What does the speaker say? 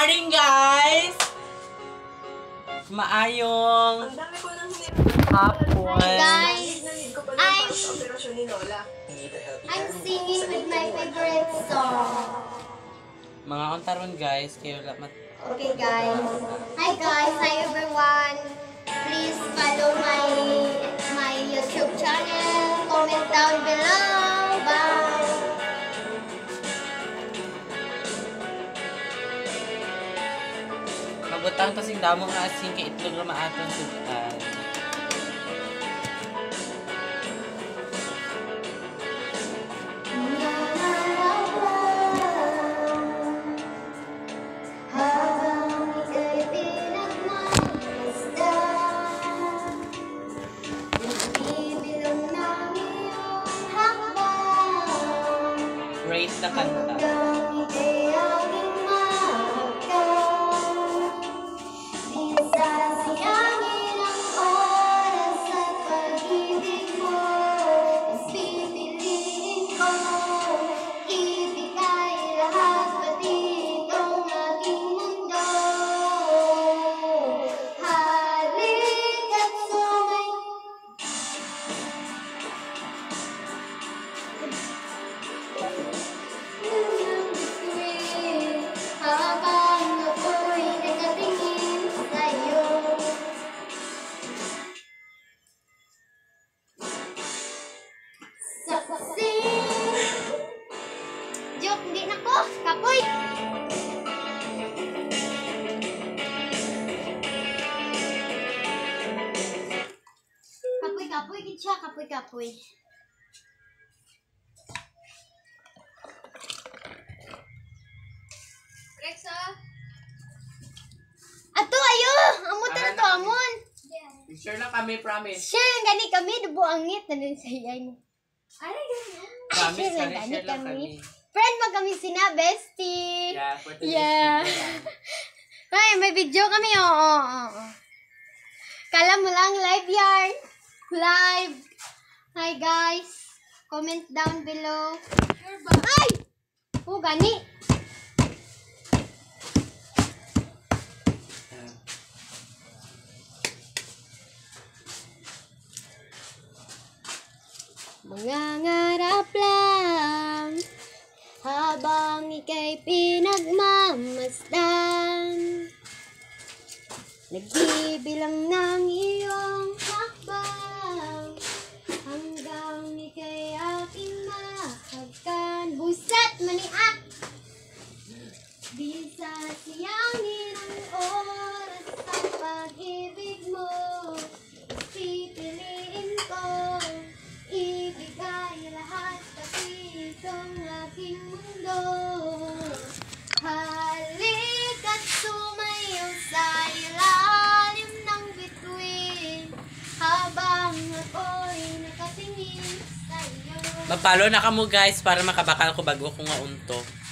morning, guys! Maayong hapon. Hi guys! I'm singing with my favorite song. Mga ontaron, guys. Kayo wala Okay guys. Hi guys! Hi everyone! Please follow my YouTube channel. Comment down below. Bye! Magutang kasing damo nga asin kay itlog na maatong sudan. Great na kanta. Joke, hindi na ko. Kapoy! Kapoy, gid siya. Kapoy. Rexa? Ato, ayo! Amon ta na to, amon! Sure lang kami, promise. Share lang gani kami, dubuangit na din sa iyay mo. Promise Share lang kami, gani share lang kami. kami. Friend mo kami sina, bestie. Yeah, for today's Yeah. video. Ay, may video kami, oo. Kala mo lang live yarn. Live. Hi guys. Comment down below. Ay! Oh, gani. Mangangarap lang habang ika'y pinagmamasdan. Nagbibilang ng iyong hakbang hanggang ika'y aking mahagkan. Buset, maniak! Di sa siyangin ang oras ang pag-ibig mo, pipiliin ko ibigay lahat pati itong aking mundo. Halika't sumayaw sa ilalim ng bituin habang ako'y nakatingin sa iyo. Mapalo na kamo, guys, para makabakal ko bago ko nga unto.